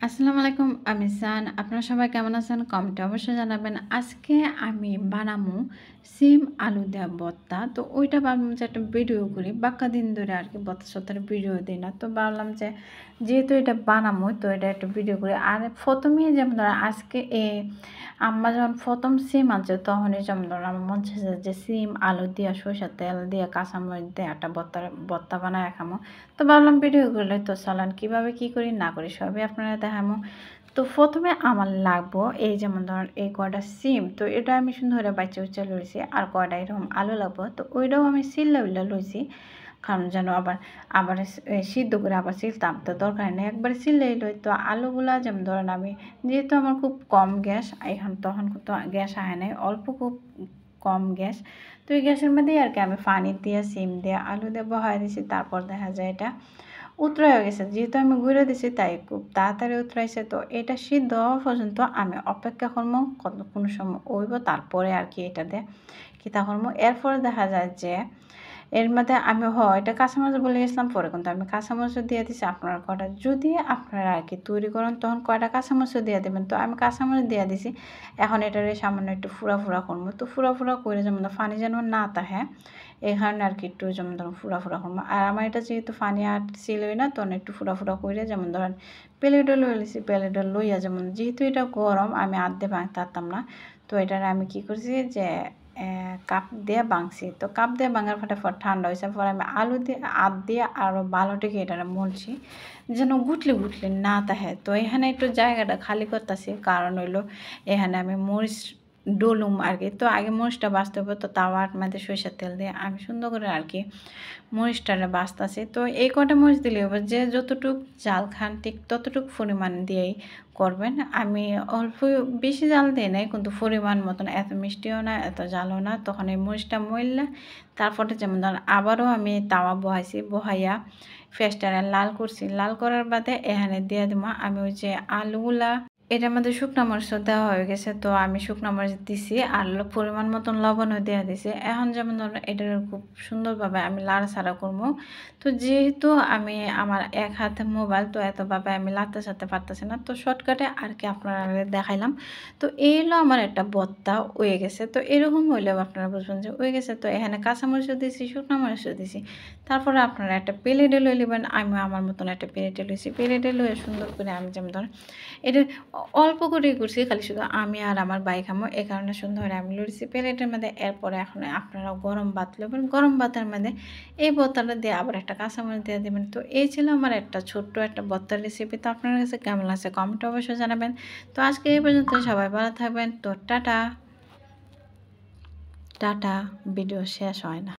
আসসালামু আলাইকুম, আমি জান। আপনারা সবাই কেমন আছেন? কমেন্টে অবশ্যই জানাবেন। আজকে আমি বানামু সিম আলু দেয়া ভর্তা। তো ওইটা ভাবলাম যে একটা ভিডিও করি। বাক্কা দিন ধরে আরকি ভর্তা-সর্তার ভিডিও দিই না। তো ভাবলাম যে যেহেতু এটা বানামু তো এটা একটা ভিডিও করি। আর ১ম এই যেমন ধরেন আজকে আম্মা যখন ১ম সিম আনছে তখনই যেমন ধরেন আমার মন চাইছে যে সিম আলু দিয়া সরিষার তেল দিয়া কাঁচামরিচ দিয়ে একটা ভর্তা বানায়া খামু। তো ভাবলাম ভিডিও করলে তো চলেন কীভাবে কী করি না করি সবই আপনারা দেখামু। তো ১ম এ আমার লাগবো এই যেমন ধরেন এই কয়টা সিম, তো এটা আমি সুন্দর করে বাইচা-উইচা লইছি। আর কয়টা এরকম আলু লাগবো। তো ওইটাও আমি ছিল্লা-বিল্লা লইছি। কারণ যেন আবার আবার সিদ্ধ করে আবার ছিলতাম তো দরকার নেই। একবারে ছিললেই লই। তো আলুগুলা যেমন ধরেন আমি যেহেতু আমার খুব কম গ্যাস, এখন তখন তো গ্যাস আহে নাই। অল্প খুব কম গ্যাস। তো এই গ্যাসের মধ্যেই আরকি আমি পানি দিয়া, সিম দিয়া, আলু দিয়ে বহায় দিছি। তারপর দেখা যায় এটা উতরাইয়া গেছে। যেহেতু আমি গুঁড়া দিছি তাই খুব তাড়াতাড়ি উতরাইছে। তো এটা সিদ্ধ হওয়া পর্যন্ত আমি অপেক্ষা করবো কোনো সময় হইব। তারপরে আরকি এটা দিয়ে কিতা করবো। এরপরে দেখা যায় যে এর মধ্যে আমি এটা কাঁচামরিচ বলে গেছিলাম পরে কিন্তু আমি কাঁচামরিচও দিয়ে দিছি। আপনারা কয়টা যদি আপনারা আরকি তৈরি করেন তখন কয়টা কাঁচামরিচও দিয়ে দিবেন। তো আমি কাঁচামরিচ দিয়ে দিছি। এখন এটারে সামান্য একটু ফুরা করবো। তো ফুরা করে যেমন পানি যেন না তাহে এই কারণে আরকি একটু যেমন ধরুন ফুরা করবো। আর আমার এটা যেহেতু পানি আর ছিলই না তখন একটু ফুরা করে যেমন ধরেন প্লেটে লই লিছি। প্লেটে লইয়া যেমন যেহেতু এটা গরম আমি হাত দিয়ে ভাঙতে পারতাম না। তো এটারে আমি কি করছি যে কাপ দিয়ে ভাঙছি। তো কাপ দিয়ে ভাঙার ফটাফট ঠান্ডা হয়েছে পরে আমি আলু দিয়ে হাত দিয়ে আরও ভালো থেকে এটারে মলছি যেন গুটলি না তাহে। তো এখানে একটু জায়গাটা খালি করতেছি কারণ হইলো এখানে আমি মরিচ ডলুম আরকি। তো আগে মরিচটা বাছতে হবে। তো তাওয়ার মধ্যে সরিষার তেল দিয়ে আমি সুন্দর করে আরকি মরিচটারে বাছতাছি। তো এই কটা মরিচ দিলেই হবে। যে যতটুক জাল খান ঠিক ততটুক পরিমাণ দিয়েই করবেন। আমি অল্প বেশি জাল দিই নাই কিন্তু পরিমাণ মতন এত মিষ্টিও না এত ঝালও না। তখন এই মরিচটা মইল্লা তারপরে যেমন ধরেন আবারও আমি তাওয়া বহাইছি। বহাইয়া পেঁয়াজটারে লাল করছি। লাল করার বাদে এখানে দিয়ে দিমু আমি ওই যে আলুগুলা এটার মধ্যে শুকনা মরিচও দেওয়া হয়ে গেছে। তো আমি শুকনা মরিচ দিছি আর পরিমাণ মতন লবণও দেওয়া দিছি। এখন যেমন ধরেন এটার খুব সুন্দরভাবে আমি লাড়াচাড়া করবো। তো যেহেতু আমি আমার এক হাতে মোবাইল তো এতভাবে আমি লাড়তে-চাড়তে পারতেছি না। তো শর্টকাটে আরকি আপনারা দেখাইলাম। তো এই হলো আমার একটা ভর্তা হয়ে গেছে। তো এরকম হইলেও আপনারা বুঝবেন যে হয়ে গেছে। তো এখানে কাঁচামরিচও দিছি, শুকনা মরিচও দিছি। তারপরে আপনারা একটা প্লেটে লই লিবেন। আমি আমার মতন একটা প্লেটে লইছি। প্লেটে লইয়ে সুন্দর করে আমি যেমন ধরেন এটা অল্প করেই করছি খালি শুধু আমি আর আমার ভাই খামো। এ কারণে সুন্দর করে আমি লইছি প্লেটের মধ্যে। এরপরে এখন আপনারা গরম ভাত লইবেন। গরম ভাতের মধ্যে এই ভর্তাটা দিয়ে আবার একটা কাঁচামরিচ দিয়ে দিবেন। তো এই ছিল আমার একটা ছোট্ট একটা ভর্তার রেসিপি। তো আপনার কাছে কেমন লাগছে কমেন্টে অবশ্যই জানাবেন। তো আজকে এই পর্যন্ত সবাই ভালো থাকবেন। তো টাটা, ভিডিও শেষ হয় না।